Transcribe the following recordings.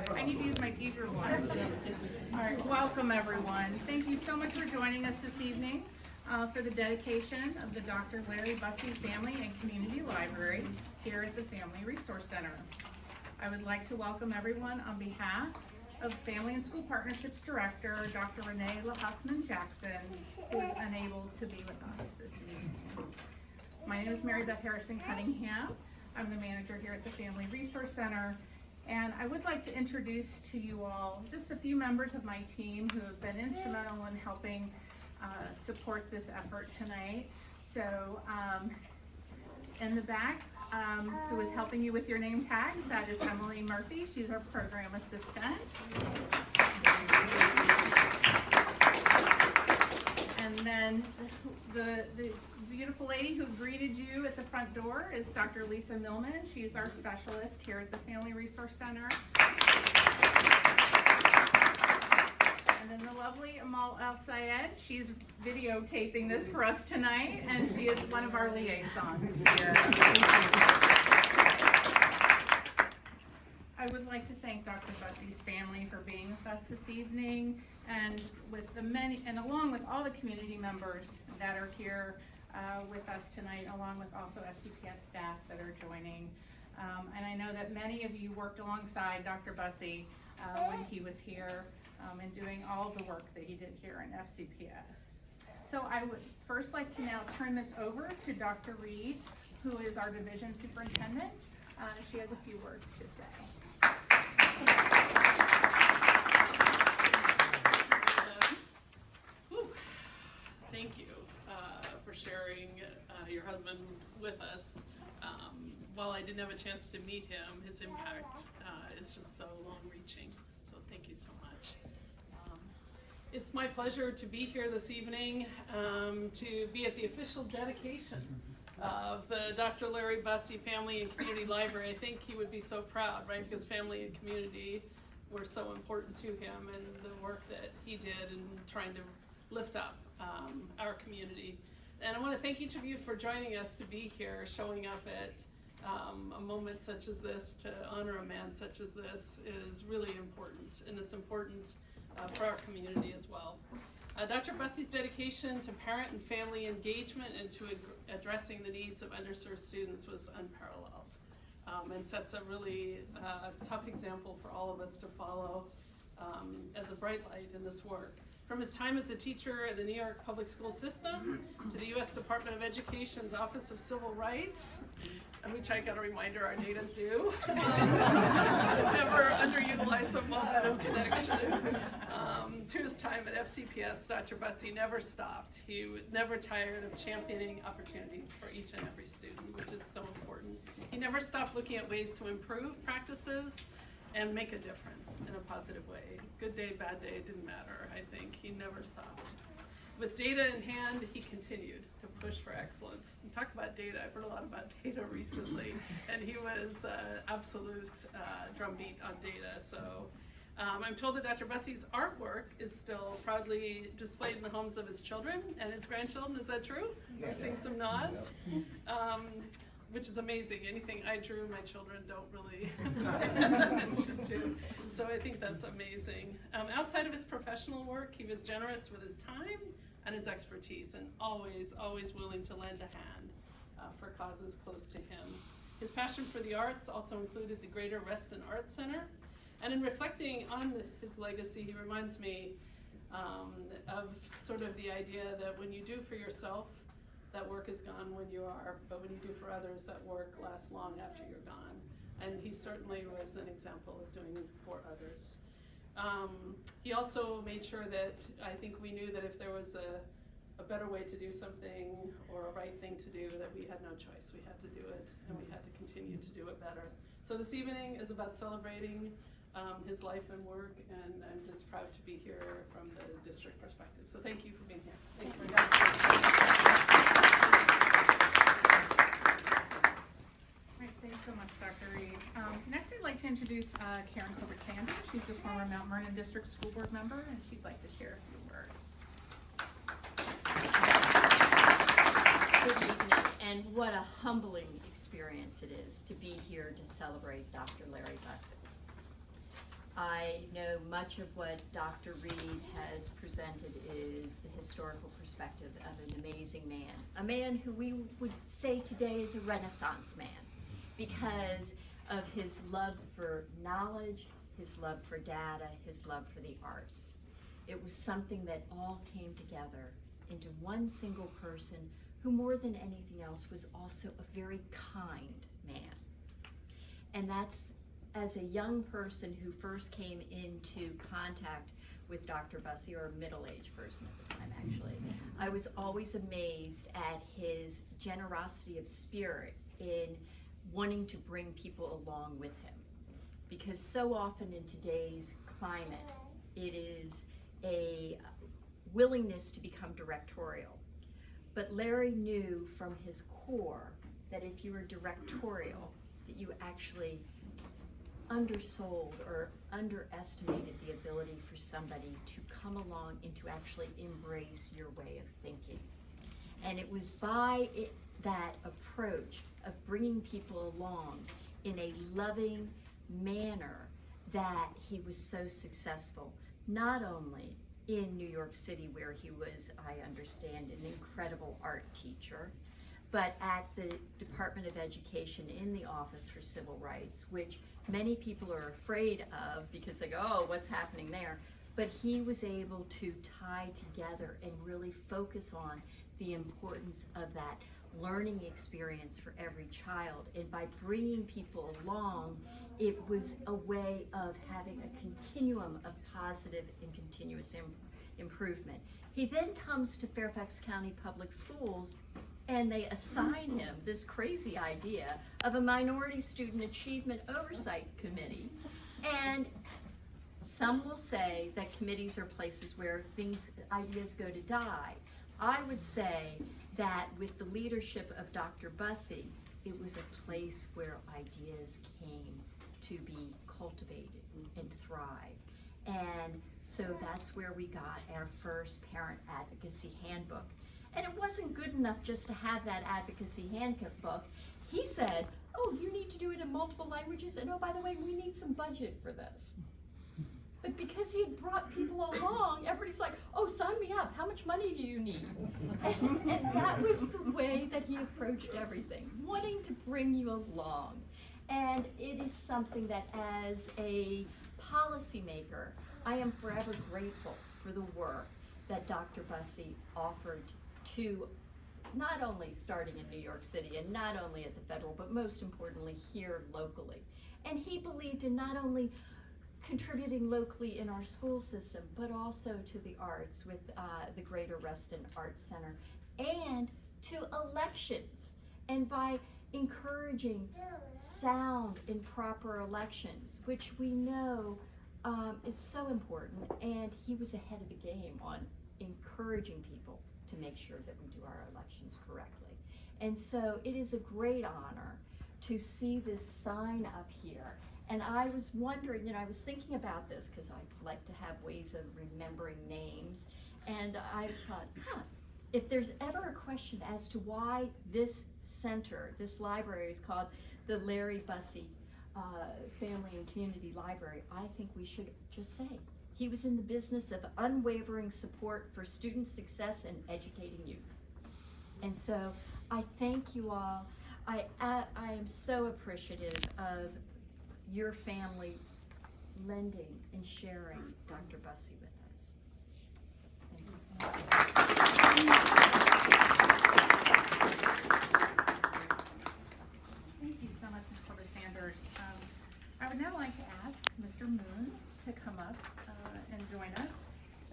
I need to use my teacher one. All right, welcome everyone. Thank you so much for joining us this evening for the dedication of the Dr. Larry Bussey Family and Community Library here at the Family Resource Center. I would like to welcome everyone on behalf of Family and School Partnerships Director, Dr. Renee LaHuffman-Jackson, who is unable to be with us this evening. My name is Mary Beth Harrison Cunningham. I'm the manager here at the Family Resource Center, and I would like to introduce to you all just a few members of my team who have been instrumental in helping support this effort tonight. So in the back, who is helping you with your name tags, that is Emily Murphy. She's our program assistant. And then the beautiful lady who greeted you at the front door is Dr. Lisa Millman. She's our specialist here at the Family Resource Center. And then the lovely Amal El-Sayed, she's videotaping this for us tonight, and she is one of our liaisons here. I would like to thank Dr. Bussey's family for being with us this evening, and with the many, and along with all the community members that are here with us tonight, along with also FCPS staff that are joining. And I know that many of you worked alongside Dr. Bussey when he was here and doing all the work that he did here in FCPS. So I would first like to now turn this over to Dr. Reed, who is our division superintendent. She has a few words to say. Thank you for sharing your husband with us. While I didn't have a chance to meet him, his impact is just so long-reaching. So thank you so much. It's my pleasure to be here this evening to be at the official dedication of the Dr. Larry Bussey Family and Community Library. I think he would be so proud, right? Because family and community were so important to him, and the work that he did in trying to lift up our community. And I want to thank each of you for joining us to be here, showing up at a moment such as this, to honor a man such as this is really important, and it's important for our community as well. Dr. Bussey's dedication to parent and family engagement and to addressing the needs of underserved students was unparalleled, and sets a really tough example for all of us to follow as a bright light in this work. From his time as a teacher at the New York public school system to the U.S. Department of Education's Office of Civil Rights, which I got a reminder our natas do, never underutilize a moment of connection. To his time at FCPS, Dr. Bussey never stopped. He never tired of championing opportunities for each and every student, which is so important. He never stopped looking at ways to improve practices and make a difference in a positive way. Good day, bad day, it didn't matter, I think. He never stopped. With data in hand, he continued to push for excellence. And talk about data, I've heard a lot about data recently, and he was absolute drumbeat on data. So I'm told that Dr. Bussey's artwork is still proudly displayed in the homes of his children and his grandchildren. Is that true? We're seeing some nods. Which is amazing. Anything I drew, my children don't really pay attention to. So I think that's amazing. Outside of his professional work, he was generous with his time and his expertise, and always willing to lend a hand for causes close to him. His passion for the arts also included the Greater Reston Arts Center. And in reflecting on his legacy, he reminds me of sort of the idea that when you do for yourself, that work is gone when you are, but when you do for others, that work lasts long after you're gone. And he certainly was an example of doing it for others. He also made sure that I think we knew that if there was a better way to do something or a right thing to do, that we had no choice. We had to do it, and we had to continue to do it better. So this evening is about celebrating his life and work, and I'm just proud to be here from the district perspective. So thank you for being here. Thank you very much. Thanks so much, Dr. Reed. Next, I'd like to introduce Karen Colbert-Sanders. She's a former Mount Vernon District School Board member, and she'd like to share a few words. Good evening, and what a humbling experience it is to be here to celebrate Dr. Larry Bussey. much of what Dr. Reed has presented is the historical perspective of an amazing man. A man who we would say today is a Renaissance man because of his love for knowledge, his love for data, his love for the arts. It was something that all came together into one single person who more than anything else was also a very kind man. And that's, as a young person who first came into contact with Dr. Bussey, or a middle-aged person at the time actually, I was always amazed at his generosity of spirit in wanting to bring people along with him. Because so often in today's climate, it is a willingness to become directorial. But Larry knew from his core that if you were directorial, that you actually undersold or underestimated the ability for somebody to come along and to actually embrace your way of thinking. And it was by that approach of bringing people along in a loving manner that he was so successful, not only in New York City, where he was, I understand, an incredible art teacher, but at the Department of Education in the Office for Civil Rights, which many people are afraid of because they go, oh, what's happening there? But he was able to tie together and really focus on the importance of that learning experience for every child. And by bringing people along, it was a way of having a continuum of positive and continuous improvement. He then comes to Fairfax County Public Schools, and they assign him this crazy idea of a Minority Student Achievement Oversight Committee. And some will say that committees are places where ideas go to die. I would say that with the leadership of Dr. Bussey, it was a place where ideas came to be cultivated and thrive. And so that's where we got our first parent advocacy handbook. And it wasn't good enough just to have that advocacy handbook. He said, oh, you need to do it in multiple languages, and oh, by the way, we need some budget for this. But because he had brought people along, everybody's like, oh, sign me up. How much money do you need? And that was the way that he approached everything, wanting to bring you along. And it is something that as a policymaker, I am forever grateful for the work that Dr. Bussey offered to not only starting in New York City and not only at the federal, but most importantly here locally. And he believed in not only contributing locally in our school system, but also to the arts with the Greater Reston Arts Center and to elections. And by encouraging sound and proper elections, which we know is so important, and he was ahead of the game on encouraging people to make sure that we do our elections correctly. And so it is a great honor to see this sign up here. And I was wondering, I was thinking about this because I like to have ways of remembering names, and I thought, if there's ever a question as to why this center, this library is called the Larry Bussey Family and Community Library, I think we should just say he was in the business of unwavering support for student success and educating youth. And so I thank you all. I am so appreciative of your family lending and sharing Dr. Bussey with us. Thank you so much, Ms. Corbett Sanders. I would now like to ask Mr. Moon to come up and join us.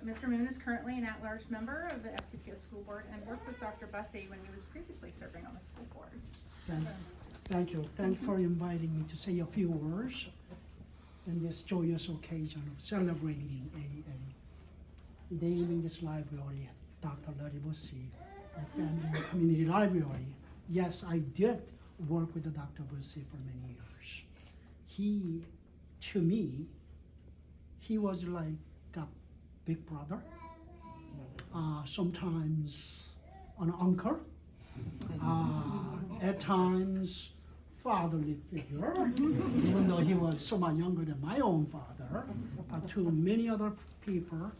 Mr. Moon is currently an at-large member of the FCPS School Board and worked with Dr. Bussey when he was previously serving on the school board. Thank you. Thank you for inviting me to say a few words on this joyous occasion of celebrating naming this library Dr. Larry Bussey, a family and community library. Yes, I did work with Dr. Bussey for many years. He, to me, he was like a big brother, sometimes an uncle, at times fatherly figure, even though he was somewhat younger than my own father, but to many other people,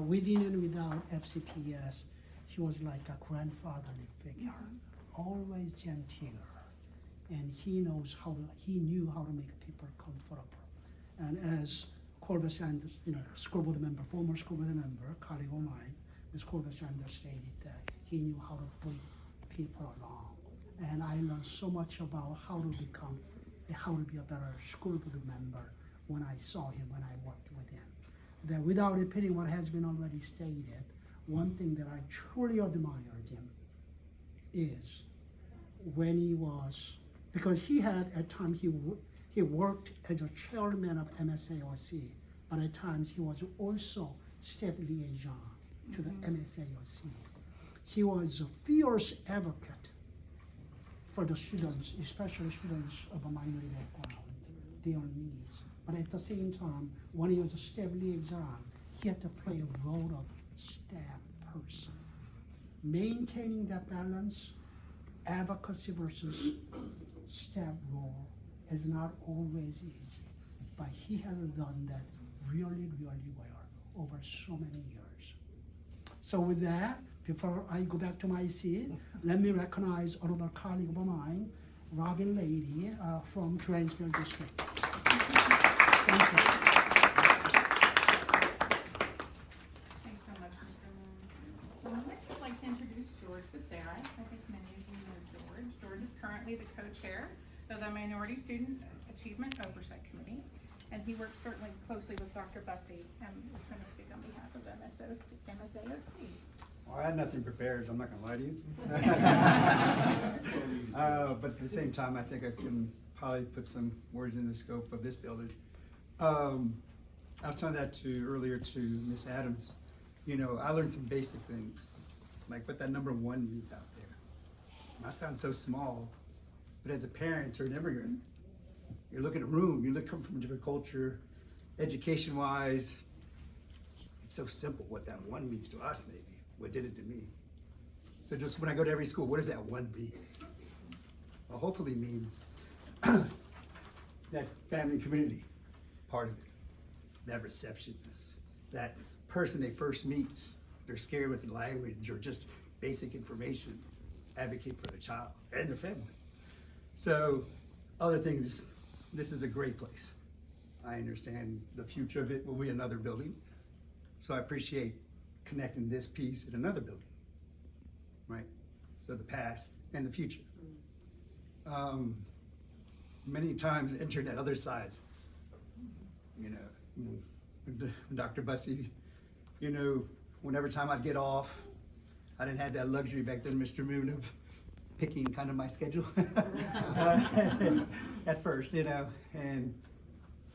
within and without FCPS, he was like a grandfatherly figure, always genteel, and he knew how to make people comfortable. And as Corbett Sanders, school board member, former school board member, colleague of mine, Ms. Corbett Sanders stated that he knew how to bring people along. And I learned so much about how to be a better school board member when I saw him, when I worked with him. That without repeating what has been already stated, one thing that I truly admired him is when he was, because he had at times he worked as a chairman of MSAOC, but at times he was also step liaison to the MSAOC. He was a fierce advocate for the students, especially students of a minority background, their needs. But at the same time, when he was a step liaison, he had to play a role of staff person. Maintaining that balance, advocacy versus staff role, is not always easy, but he has done that really, really well over so many years. So with that, before I go back to my seat, let me recognize another colleague of mine, Robin Lady from Transfield District. Thank you. Thanks so much, Mr. Moon. Next, I'd like to introduce George Bussey. I think many of you know George. George is currently the co-chair of the Minority Student Achievement Oversight Committee, and he works certainly closely with Dr. Bussey and is going to speak on behalf of MSAOC. Well, I had nothing prepared, so I'm not gonna lie to you. But at the same time, I think I can probably put some words in the scope of this building. I was telling that earlier to Miss Adams. I learned some basic things, like what that number 1 means out there. That sounds so small, but as a parent or an immigrant, you look at a room, come from a different culture, education-wise, it's so simple what that 1 means to us, maybe. What did it to me? So just when I go to every school, what does that 1 mean? Well, hopefully means that family and community part of it, that receptionist, that person they first meet, they're scared with the language or just basic information, advocate for the child and their family. So other things, this is a great place. I understand the future of it will be another building. So I appreciate connecting this piece in another building, right? So the past and the future. Many times enter that other side, Dr. Bussey, whenever time I'd get off, I didn't have that luxury back then, Mr. Moon, of picking kind of my schedule at first, and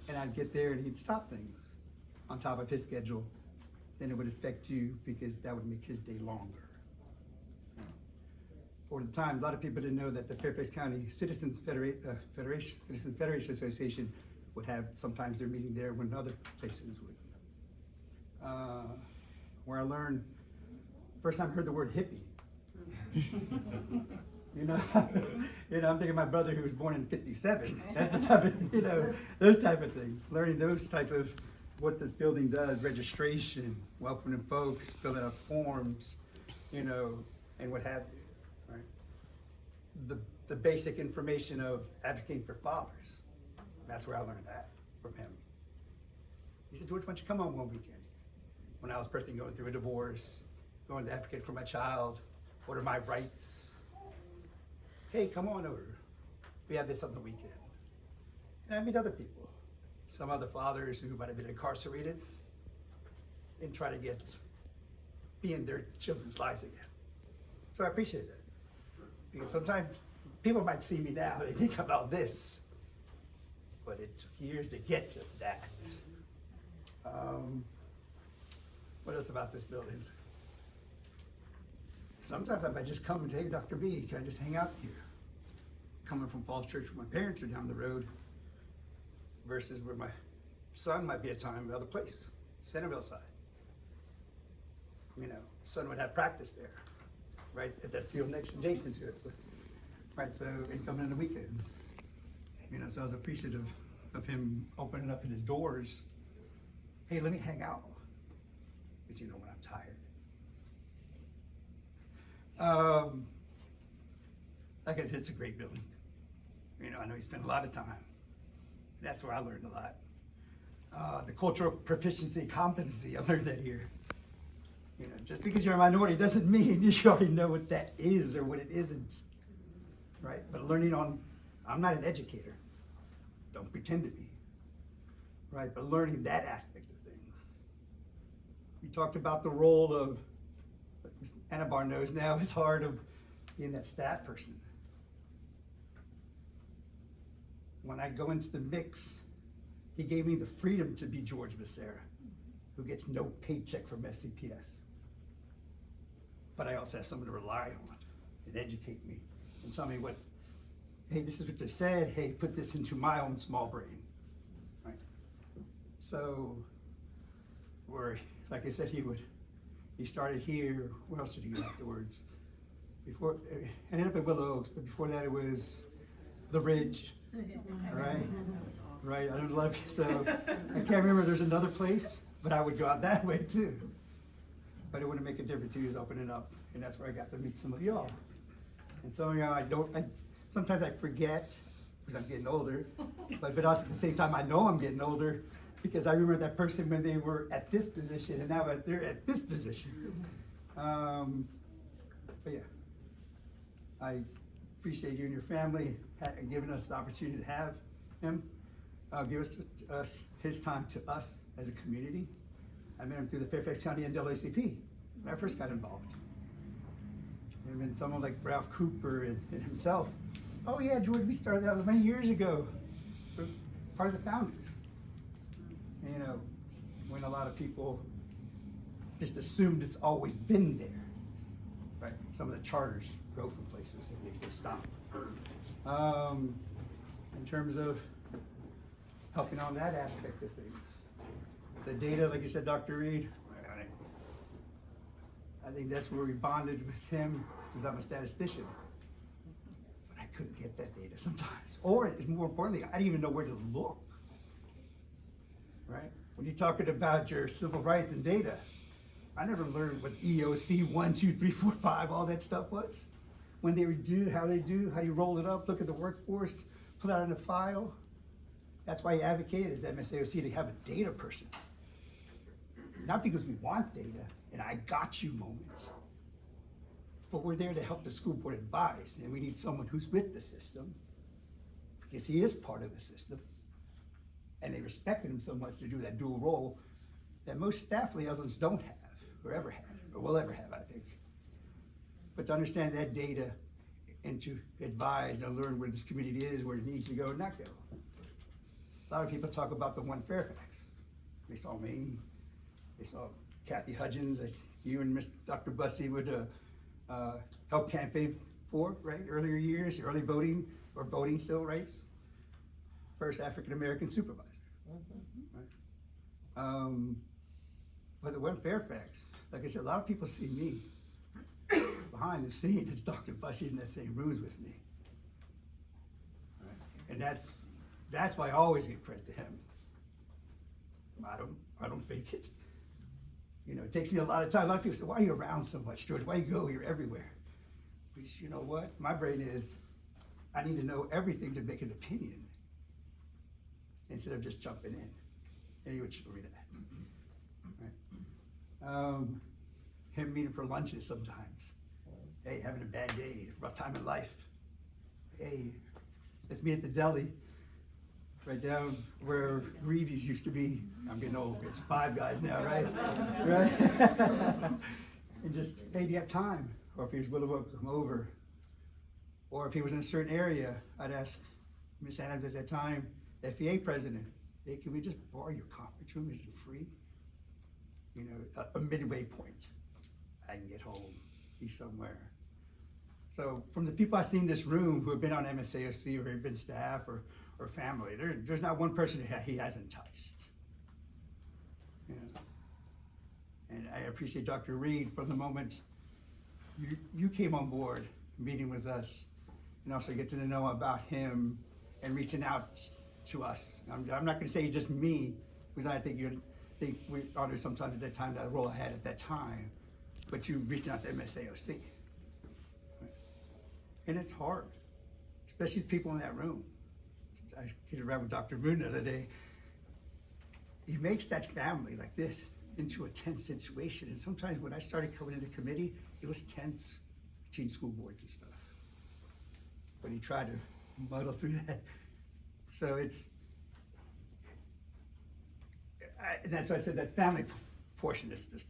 I'd get there and he'd stop things on top of his schedule. Then it would affect you because that would make his day longer. Or the times, a lot of people didn't know that the Fairfax County Citizens Federation Association would have sometimes their meeting there when other places would. Where I learned, first time I heard the word hippie. I'm thinking my brother who was born in '57. That's the type of, those type of things. Learning those type of what this building does, registration, welcoming folks, filling out forms, and what have you, right? The basic information of advocating for fathers. That's where I learned that from him. He said, George, why don't you come on one weekend? When I was personally going through a divorce, going to advocate for my child, what are my rights? Hey, come on over. We have this on the weekend. And I meet other people. Some other fathers who might have been incarcerated and try to be in their children's lives again. So I appreciate that. Because sometimes people might see me now, they think about this, but it took years to get to that. What else about this building? Sometimes I might just come and say, hey, Dr. B, can I just hang out here? Coming from Falls Church where my parents are down the road, versus where my son might be at time other place, Centerville side. Son would have practice there, right, at that field next adjacent to it. Right, so and coming on the weekends. You know, so I was appreciative of him opening up his doors. Hey, let me hang out. But you know when I'm tired. Like I said, it's a great building. You know, I know he spent a lot of time. That's where I learned a lot. The cultural proficiency, competency, I learned that here. You know, just because you're a minority doesn't mean you should already know what that is or what it isn't, right? But learning on, I'm not an educator. Don't pretend to be, right? But learning that aspect of things. You talked about the role of, Anabar knows now, it's hard of being that staff person. When I go into the mix, he gave me the freedom to be George Becerra, who gets no paycheck from SCPS. But I also have someone to rely on and educate me and tell me what, hey, this is what they said, hey, put this into my own small brain, right? So, like I said, he started here, where else did he go afterwards? Before, I ended up at Willow Oaks, but before that it was The Ridge, right? Right, I don't know a lot of, so, I can't remember, there's another place, but I would go out that way too. But it wouldn't make a difference, he was opening up, and that's where I got to meet some of y'all. And some of y'all, sometimes I forget, because I'm getting older, but also at the same time, I know I'm getting older, because I remember that person when they were at this position, and now they're at this position. But yeah, I appreciate you and your family giving us the opportunity to have him, give us his time to us as a community. I met him through the Fairfax County NAACP when I first got involved. And then someone like Ralph Cooper and himself. Oh yeah, George, we started out many years ago. We're part of the founders. And, you know, when a lot of people just assumed it's always been there, right? Some of the charters grow from places and they just stop. In terms of helping on that aspect of things. The data, like you said, Dr. Reed, I think that's where we bonded with him, because I'm a statistician. But I couldn't get that data sometimes. Or, more importantly, I didn't even know where to look. Right? When you're talking about your civil rights and data, I never learned what EOC 1, 2, 3, 4, 5, all that stuff was. When they do, how you roll it up, look at the workforce, put out in a file. That's why I advocated as MSAOC to have a data person. Not because we want data, and I got you moments, but we're there to help the school board advise, and we need someone who's with the system, because he is part of the system, and they respected him so much to do that dual role that most staff liaisons don't have, or ever had, or will ever have, I think. But to understand that data, and to advise and learn where this community is, where it needs to go and not go. A lot of people talk about the one Fairfax. They saw me, they saw Kathy Hudgens, that you and Dr. Bussey would help campaign for, right? Earlier years, early voting, or voting still rights. First African-American supervisor. Right? But the one Fairfax, like I said, a lot of people see me behind the scenes. It's Dr. Bussey in that same rooms with me. Right? And that's why I always give credit to him. I don't fake it. You know, it takes me a lot of time. A lot of people say, why are you around so much, George? Why you go? You're everywhere. Because you know what? My brain is, I need to know everything to make an opinion instead of just jumping in. And he would show me that. Right? Him meeting for lunches sometimes. Hey, having a bad day, rough time in life. Hey, let's meet at the deli. Right down where Greavy's used to be. I'm getting old, it's Five Guys now, right? Right? And just, hey, do you have time? Or if he was willing to come over. Or if he was in a certain area, I'd ask Miss Adams at that time, FEA president, hey, can we just borrow your conference room? Is it free? You know, a midway point. I can get home, be somewhere. So from the people I've seen in this room who have been on MSAOC or have been staff or family, there's not one person he hasn't touched. You know? And I appreciate Dr. Reed from the moment you came on board, meeting with us, and also get to know about him and reaching out to us. I'm not going to say just me, because I think we honor sometimes at that time that role I had at that time, but you reaching out to MSAOC. And it's hard, especially the people in that room. I kidded around with Dr. Moon the other day. He makes that family like this into a tense situation. And sometimes when I started coming into committee, it was tense between school boards and stuff. But he tried to muddle through that. So and that's why I said that family portion is just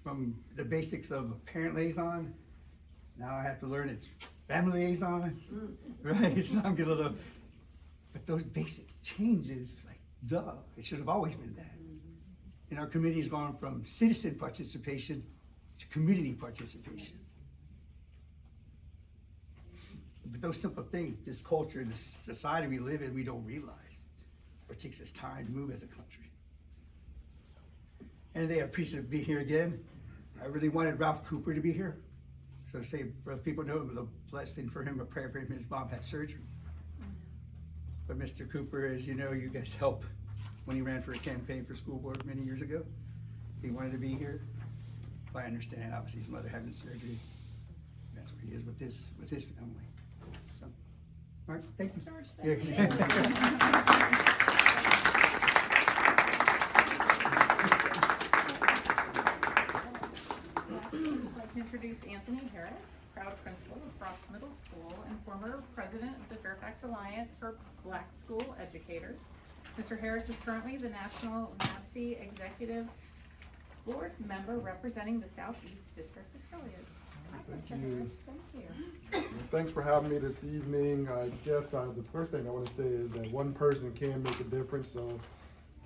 from the basics of a parent liaison. Now I have to learn it's family liaison, right? So I'm getting a little, but those basic changes, like, duh, it should have always been that. And our committee has gone from citizen participation to community participation. But those simple things, this culture and this society we live in, we don't realize. It takes us time to move as a country. And they appreciate being here again. I really wanted Ralph Cooper to be here. So say, for people know, it was a blessing for him, a prayer for him. His mom had surgery. But Mr. Cooper, as you know, you guys helped when he ran for a campaign for school board many years ago. He wanted to be here. But I understand, obviously, his mother having surgery. That's where he is with his family. So, all right, thank you. George, Yeah. thank you. I'd like to introduce Anthony Harris, proud principal of Frost Middle School and former president of the Fairfax Alliance for Black School Educators. Mr. Harris is currently the National NAVSE Executive Board member representing the Southeast District Affiliates. Hi, Thank Mr. you. Harris. Thank you. Thanks for having me this evening. I guess the first thing I want to say is that one person can make a difference. So,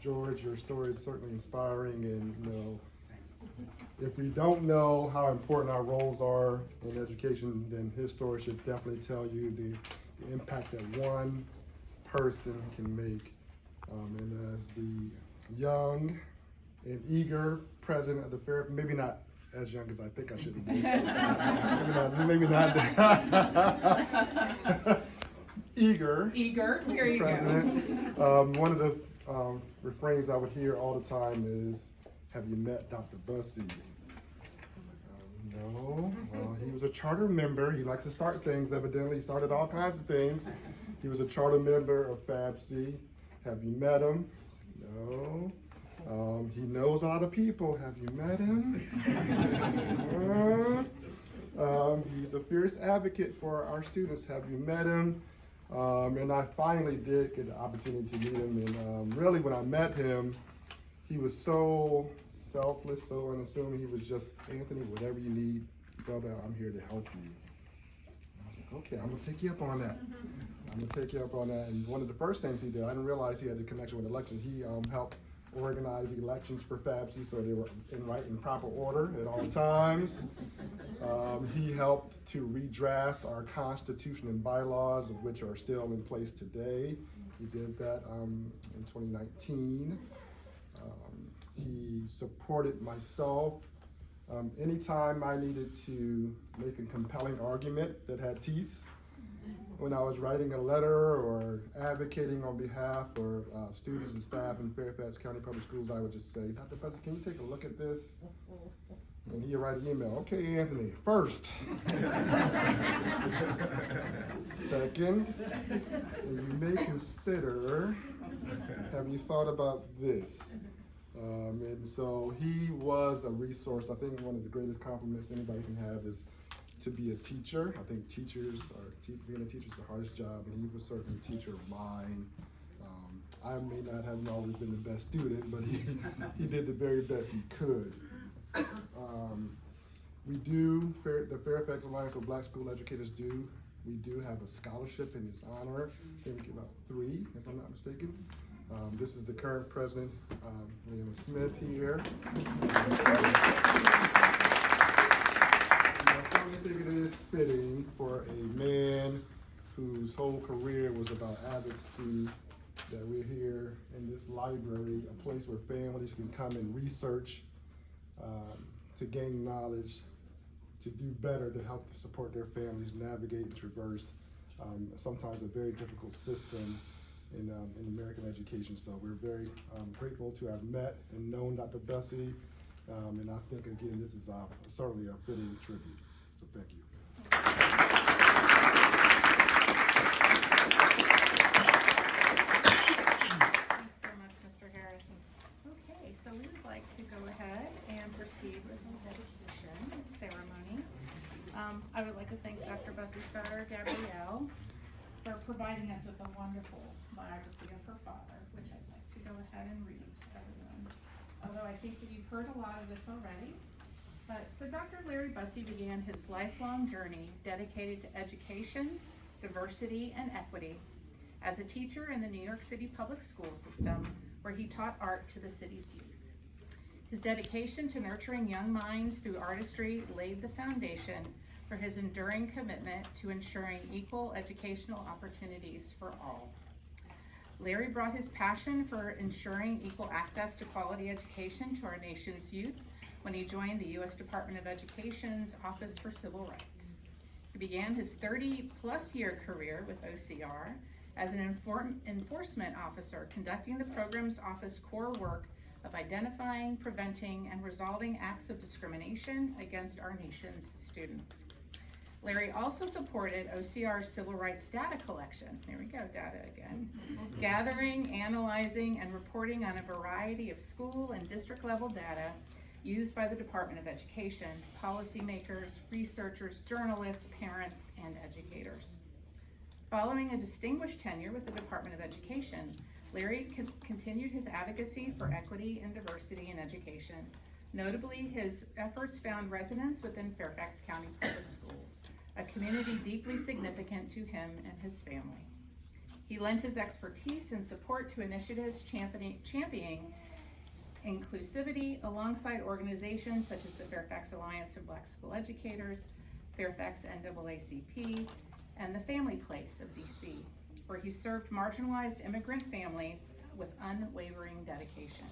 George, your story is certainly inspiring, and if we don't know how important our roles are in education, then his story should definitely tell you the impact that one person can make. And as the young and eager president of the Fair, maybe not as young as I think I should be. maybe not. Eager. Eager, here you go. President. One of the refrains I would hear all the time is, "Have you met Dr. Bussey?" No. Well, he was a charter member. He likes to start things, evidently. He started all kinds of things. He was a charter member of FABC. Have you met him? No. He knows a lot of people. Have you met him? He's a fierce advocate for our students. Have you met him? And I finally did get the opportunity to meet him. And really, when I met him, he was so selfless, so unassuming. He was just, "Anthony, whatever you need, brother, I'm here to help you." I was like, "Okay, I'm gonna take you up on that. I'm gonna take you up on that." And one of the first things he did, I didn't realize he had the connection with elections. He helped organize elections for FABC so they were in proper order at all times. He helped to redraft our constitution and bylaws, of which are still in place today. He did that in 2019. He supported myself anytime I needed to make a compelling argument that had teeth. When I was writing a letter or advocating on behalf of students and staff in Fairfax County Public Schools, I would just say, "Dr. Bussey, can you take a look at this?" And he'd write an email. "Okay, Anthony, first." Second, and you may consider, have you thought about this? And so he was a resource. I think one of the greatest compliments anybody can have is to be a teacher. I think being a teacher is the hardest job, and he was certainly a teacher of mine. I may not have always been the best student, but he did the very best he could. The Fairfax Alliance for Black School Educators we do have a scholarship in his honor. I think we give out 3, if I'm not mistaken. This is the current president, William Smith here. I think it is fitting for a man whose whole career was about advocacy that we're here in this library, a place where families can come and research, to gain knowledge, to do better, to help support their families navigate and traverse sometimes a very difficult system in American education. So we're very grateful to have met and known Dr. Bussey, and I think again this is certainly a fitting tribute. So thank you. Thanks so much, Mr. Harrison. Okay, so we would like to go ahead and proceed with the dedication ceremony. I would like to thank Dr. Bussey's daughter, Gabrielle, for providing us with a wonderful biography of her father, which I'd like to go ahead and read to everyone. Although I think that you've heard a lot of this already. So Dr. Larry Bussey began his lifelong journey dedicated to education, diversity, and equity as a teacher in the New York City public school system, where he taught art to the city's youth. His dedication to nurturing young minds through artistry laid the foundation for his enduring commitment to ensuring equal educational opportunities for all. Larry brought his passion for ensuring equal access to quality education to our nation's youth when he joined the U.S. Department of Education's Office for Civil Rights. He began his 30-plus year career with OCR as an enforcement officer, conducting the program's office core work of identifying, preventing, and resolving acts of discrimination against our nation's students. Larry also supported OCR's civil rights data collection. There we go, data again. Gathering, analyzing, and reporting on a variety of school and district level data used by the Department of Education, policymakers, researchers, journalists, parents, and educators. Following a distinguished tenure with the Department of Education, Larry continued his advocacy for equity and diversity in education. Notably, his efforts found resonance within Fairfax County Public Schools, a community deeply significant to him and his family. He lent his expertise and support to initiatives championing inclusivity alongside organizations such as the Fairfax Alliance of Black School Educators, Fairfax NAACP, and the Family Place of DC, where he served marginalized immigrant families with unwavering dedication.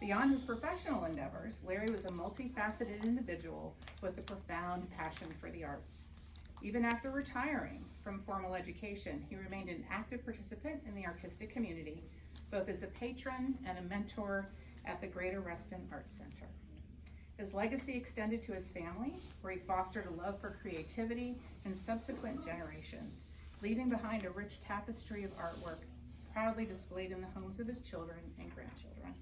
Beyond his professional endeavors, Larry was a multifaceted individual with a profound passion for the arts. Even after retiring from formal education, he remained an active participant in the artistic community, both as a patron and a mentor at the Greater Reston Arts Center. His legacy extended to his family, where he fostered a love for creativity in subsequent generations, leaving behind a rich tapestry of artwork proudly displayed in the homes of his children and grandchildren.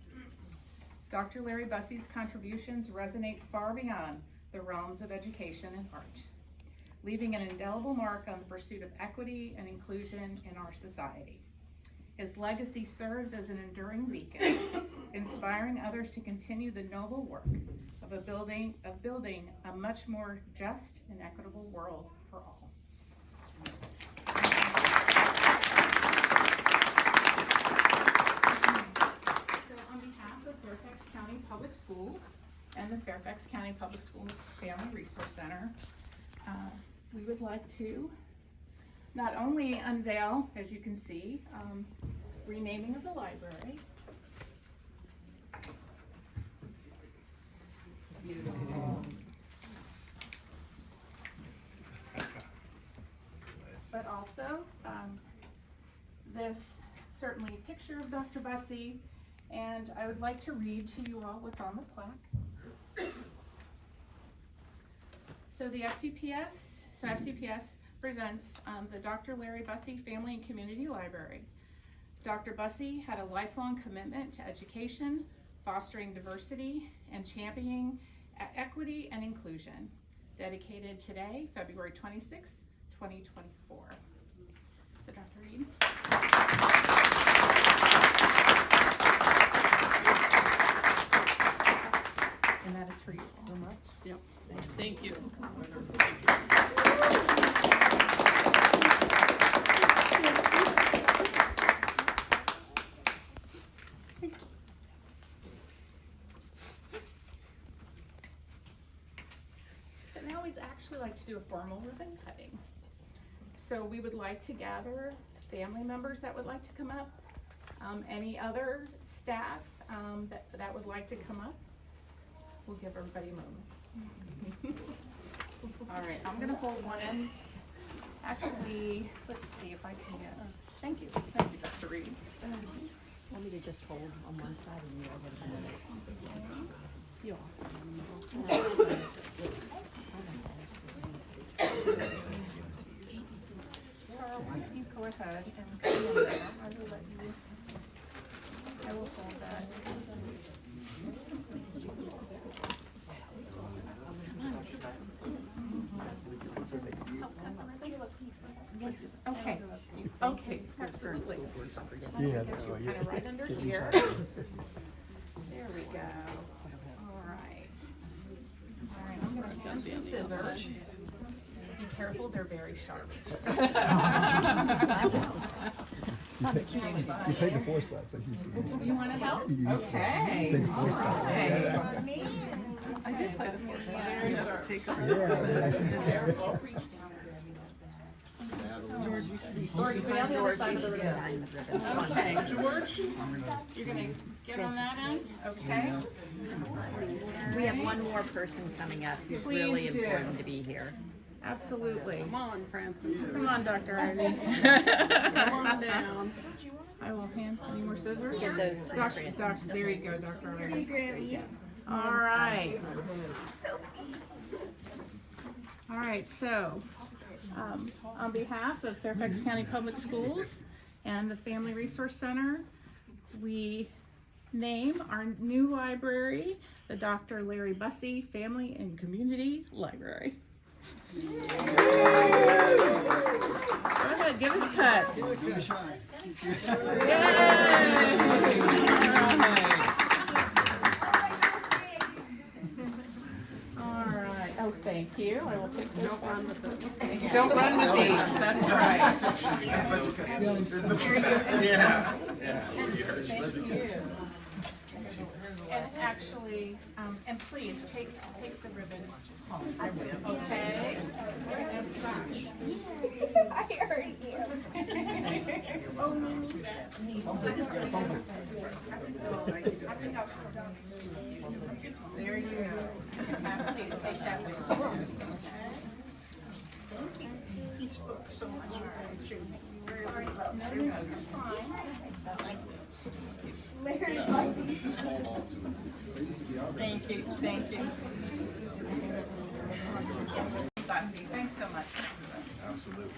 Dr. Larry Bussey's contributions resonate far beyond the realms of education and art, leaving an indelible mark on the pursuit of equity and inclusion in our society. His legacy serves as an enduring beacon, inspiring others to continue the noble work of building a much more just and equitable world for all. So on behalf of Fairfax County Public Schools and the Fairfax County Public Schools Family Resource Center, we would like to not only unveil, as you can see, renaming of the library. But also this certainly picture of Dr. Bussey, and I would like to read to you all what's on the plaque. So the FCPS presents the Dr. Larry Bussey Family and Community Library. Dr. Bussey had a lifelong commitment to education, fostering diversity, and championing equity and inclusion. Dedicated today, February 26th, 2024. So Dr. Reed. And that is for you so much. Yep. Thank you. So now we'd actually like to do a formal ribbon cutting. So we would like to gather family members that would like to come up, any other staff that would like to come up. We'll give everybody a moment. All right, I'm gonna hold one end Actually, let's see if I can get, thank you, Dr. Reed. Want me to just hold on one side and you over the other? You Carl, why don't you go ahead and come in there, I will let you, I will hold that. Okay, okay, absolutely. Yeah, Kind of right under here. There we go. All right. All right, I'm gonna use some scissors. Be careful, they're very sharp. You paid the force back, so he's. You wanna help? Okay. All right. I did play the force back. You have to take a George, be on the other side of the ribbon. Okay, George, you're gonna get on that end, okay? We have one more person coming up who's Please really do. important to be here. Absolutely. Come on, Francis. Come on, Dr. Ivy. Come on down. I will hand, any more scissors? Give those to Francis. There you go, Dr. Ivy. All right. All right, so, on behalf of Fairfax County Public Schools and the Family Resource Center, we name our new library the Dr. Larry Bussey Family and Community Library. Go ahead, give it a cut. Yay! All right. Oh, thank you. I will take this. Don't run with it. Don't run with these. That's right. Yeah. Thank you. And actually, and please take the ribbon home. I will. Okay. And such. I already am. Oh, Mimi. There you go. Now, please take that with you. Thank you. He spoke so much about you. No, you're fine. Larry Bussey. Thank you, thank you. Bussey, thanks so much. Absolutely.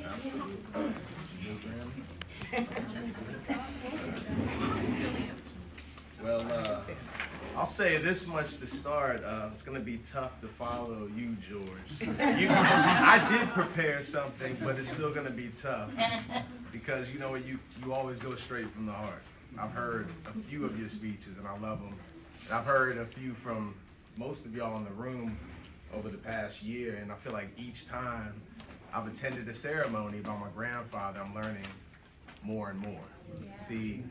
Absolutely. Well, I'll say this much to start. It's going to be tough to follow you, George. I did prepare something, but it's still going to be tough because you know you always go straight from the heart. I've heard a few of your speeches, and I love them. And I've heard a few from most of y'all in the room over the past year, and I feel like each time I've attended a ceremony by my grandfather, I'm learning more and more. See,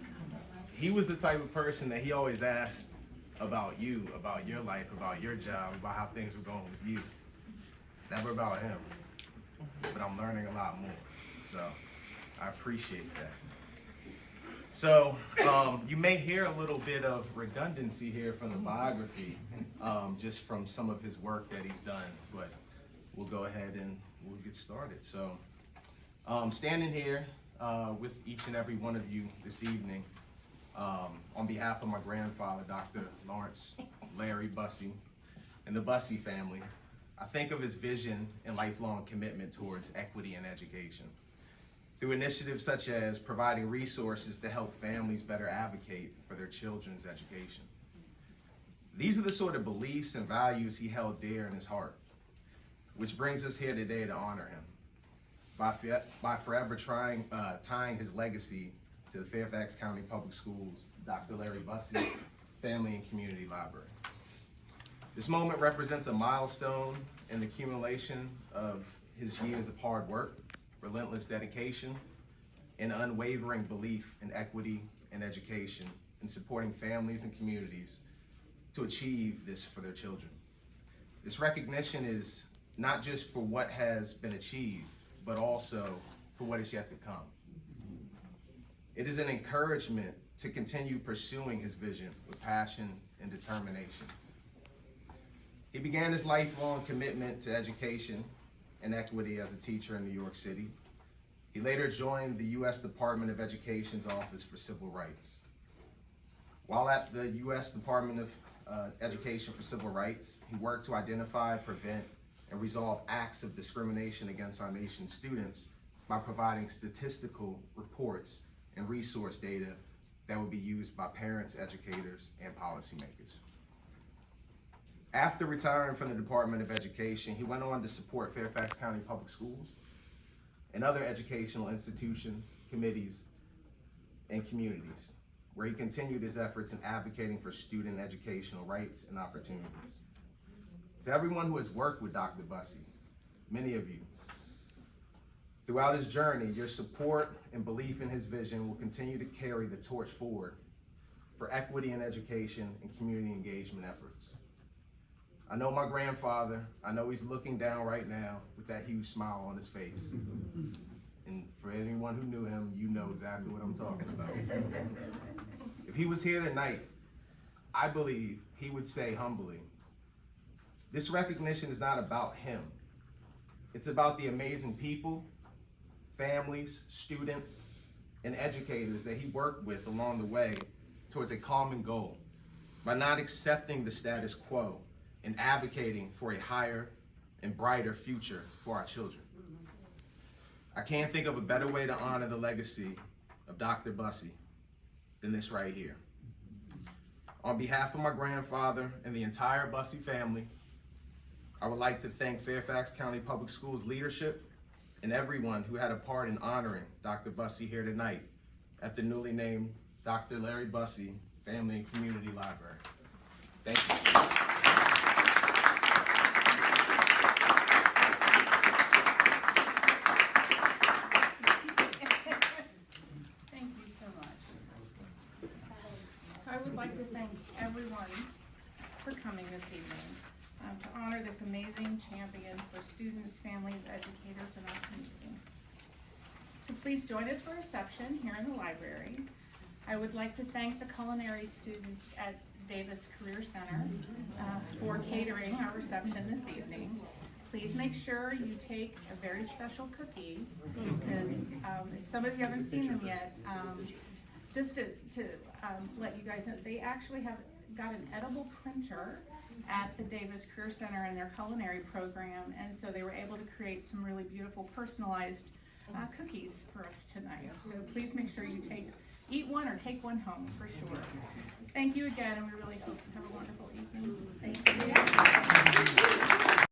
he was the type of person that he always asked about you, about your life, about your job, about how things were going with you. Never about him, but I'm learning a lot more, so I appreciate that. So you may hear a little bit of redundancy here from the biography, just from some of his work that he's done, but we'll go ahead and we'll get started. So standing here with each and every one of you this evening, on behalf of my grandfather, Dr. Lawrence Larry Bussey, and the Bussey family, I think of his vision and lifelong commitment towards equity in education. Through initiatives such as providing resources to help families better advocate for their children's education. These are the sort of beliefs and values he held dear in his heart, which brings us here today to honor him by forever tying his legacy to the Fairfax County Public Schools, Dr. Larry Bussey Family and Community Library. This moment represents a milestone in the accumulation of his years of hard work, relentless dedication, and unwavering belief in equity and education and supporting families and communities to achieve this for their children. This recognition is not just for what has been achieved, but also for what is yet to come. It is an encouragement to continue pursuing his vision with passion and determination. He began his lifelong commitment to education and equity as a teacher in New York City. He later joined the U.S. Department of Education's Office for Civil Rights. While at the U.S. Department of Education for Civil Rights, he worked to identify, prevent, and resolve acts of discrimination against our nation's students by providing statistical reports and resource data that would be used by parents, educators, and policymakers. After retiring from the Department of Education, he went on to support Fairfax County Public Schools and other educational institutions, committees, and communities, where he continued his efforts in advocating for student educational rights and opportunities. To everyone who has worked with Dr. Bussey, many of you, throughout his journey, your support and belief in his vision will continue to carry the torch forward for equity in education and community engagement efforts. I know my grandfather, I know he's looking down right now with that huge smile on his face. And for anyone who knew him, you know exactly what I'm talking about. If he was here tonight, I believe he would say humbly, this recognition is not about him. It's about the amazing people, families, students, and educators that he worked with along the way towards a common goal by not accepting the status quo and advocating for a higher and brighter future for our children. I can't think of a better way to honor the legacy of Dr. Bussey than this right here. On behalf of my grandfather and the entire Bussey family, I would like to thank Fairfax County Public Schools leadership and everyone who had a part in honoring Dr. Bussey here tonight at the newly named Dr. Larry Bussey Family and Community Library. Thank you. Thank you so much. So I would like to thank everyone for coming this evening to honor this amazing champion for students, families, educators, and our community. So please join us for a reception here in the library. I would like to thank the culinary students at Davis Career Center for catering our reception this evening. Please make sure you take a very special cookie, because if some of you haven't seen them yet, just to let you guys know, they actually have got an edible printer at the Davis Career Center in their culinary program, and so they were able to create some really beautiful personalized cookies for us tonight. So please make sure you eat one or take one home for sure. Thank you again, and we really hope you have a wonderful evening. Thanks.